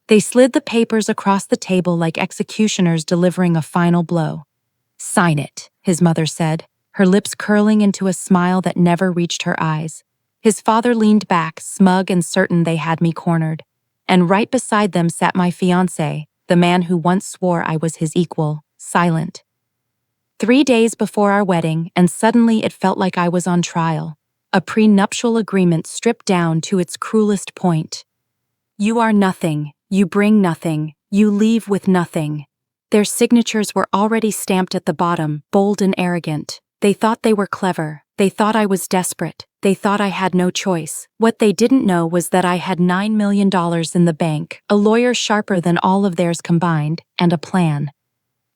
They slid the papers across the table like executioners delivering a final blow. "Sign it," his mother said, her lips curling into a smile that never reached her eyes. His father leaned back, smug and certain they had me cornered. And right beside them sat my fiancé, the man who once swore I was his equal, silent. 3 days before our wedding, and suddenly it felt like I was on trial. A prenuptial agreement stripped down to its cruelest point. You are nothing, you bring nothing, you leave with nothing. Their signatures were already stamped at the bottom, bold and arrogant. They thought they were clever. They thought I was desperate. They thought I had no choice. What they didn't know was that I had $9 million in the bank, a lawyer sharper than all of theirs combined, and a plan.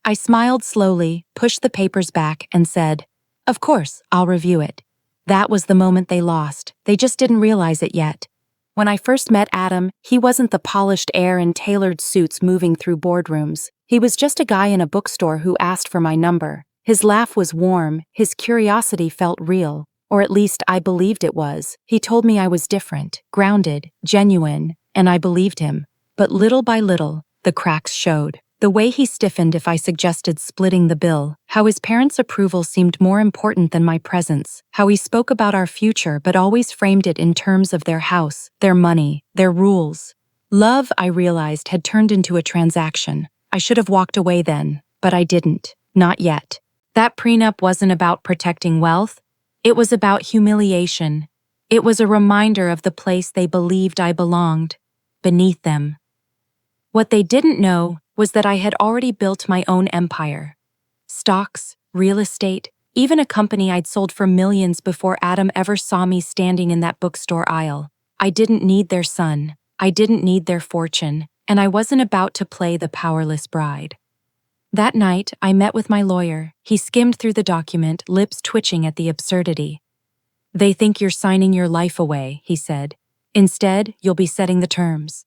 I smiled slowly, pushed the papers back, and said, "Of course, I'll review it." That was the moment they lost. They just didn't realize it yet. When I first met Adam, he wasn't the polished heir in tailored suits moving through boardrooms. He was just a guy in a bookstore who asked for my number. His laugh was warm, his curiosity felt real, or at least I believed it was. He told me I was different, grounded, genuine, and I believed him. But little by little, the cracks showed. The way he stiffened if I suggested splitting the bill, how his parents' approval seemed more important than my presence, how he spoke about our future but always framed it in terms of their house, their money, their rules. Love, I realized, had turned into a transaction. I should have walked away then, but I didn't. Not yet. That prenup wasn't about protecting wealth. It was about humiliation. It was a reminder of the place they believed I belonged, beneath them. What they didn't know was that I had already built my own empire. Stocks, real estate, even a company I'd sold for millions before Adam ever saw me standing in that bookstore aisle. I didn't need their son. I didn't need their fortune, and I wasn't about to play the powerless bride. That night, I met with my lawyer. He skimmed through the document, lips twitching at the absurdity. "They think you're signing your life away," he said. "Instead, you'll be setting the terms."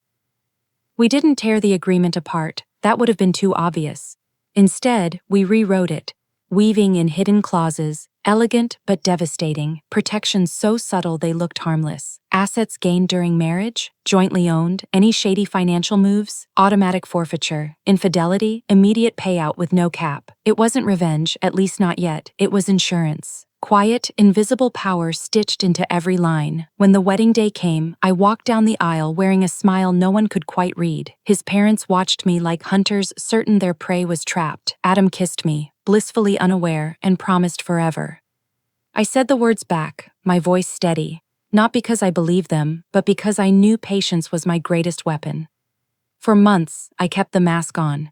We didn't tear the agreement apart. That would have been too obvious. Instead, we rewrote it, weaving in hidden clauses, elegant but devastating, protections so subtle they looked harmless. Assets gained during marriage, jointly owned, any shady financial moves, automatic forfeiture, infidelity, immediate payout with no cap. It wasn't revenge, at least not yet. It was insurance. Quiet, invisible power stitched into every line. When the wedding day came, I walked down the aisle wearing a smile no one could quite read. His parents watched me like hunters certain their prey was trapped. Adam kissed me, blissfully unaware, and promised forever. I said the words back, my voice steady, not because I believed them, but because I knew patience was my greatest weapon. For months, I kept the mask on.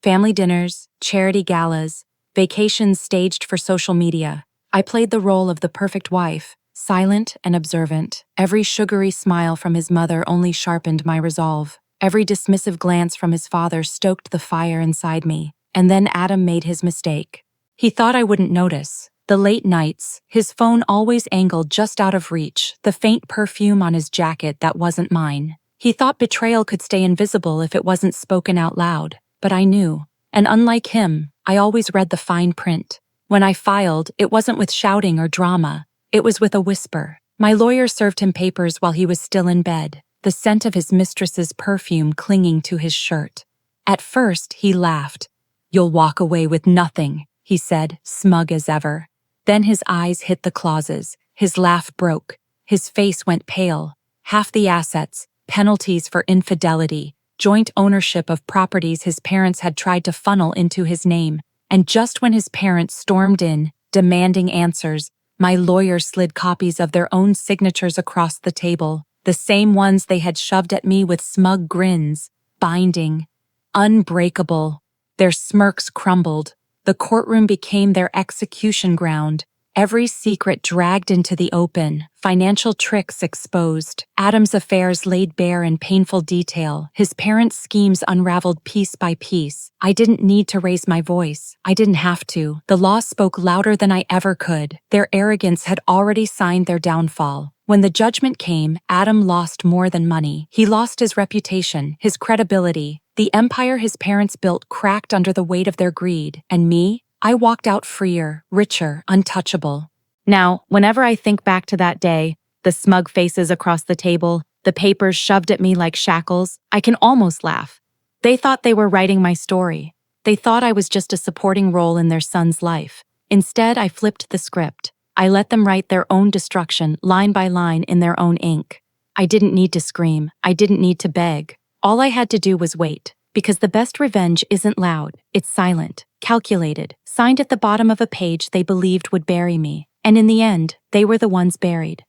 Family dinners, charity galas, vacations staged for social media. I played the role of the perfect wife, silent and observant. Every sugary smile from his mother only sharpened my resolve. Every dismissive glance from his father stoked the fire inside me. And then Adam made his mistake. He thought I wouldn't notice. The late nights, his phone always angled just out of reach, the faint perfume on his jacket that wasn't mine. He thought betrayal could stay invisible if it wasn't spoken out loud. But I knew. And unlike him, I always read the fine print. When I filed, it wasn't with shouting or drama. It was with a whisper. My lawyer served him papers while he was still in bed, the scent of his mistress's perfume clinging to his shirt. At first, he laughed. "You'll walk away with nothing," he said, smug as ever. Then his eyes hit the clauses. His laugh broke. His face went pale. Half the assets, penalties for infidelity, joint ownership of properties his parents had tried to funnel into his name. And just when his parents stormed in, demanding answers, my lawyer slid copies of their own signatures across the table, the same ones they had shoved at me with smug grins, binding, unbreakable. Their smirks crumbled. The courtroom became their execution ground. Every secret dragged into the open, financial tricks exposed, Adam's affairs laid bare in painful detail, his parents' schemes unraveled piece by piece. I didn't need to raise my voice. I didn't have to. The law spoke louder than I ever could. Their arrogance had already signed their downfall. When the judgment came, Adam lost more than money. He lost his reputation, his credibility. The empire his parents built cracked under the weight of their greed. And me? I walked out freer, richer, untouchable. Now, whenever I think back to that day, the smug faces across the table, the papers shoved at me like shackles. I can almost laugh. They thought they were writing my story. They thought I was just a supporting role in their son's life. Instead, I flipped the script. I let them write their own destruction, line by line, in their own ink. I didn't need to scream. I didn't need to beg. All I had to do was wait. Because the best revenge isn't loud, it's silent, calculated, signed at the bottom of a page they believed would bury me. And in the end, they were the ones buried.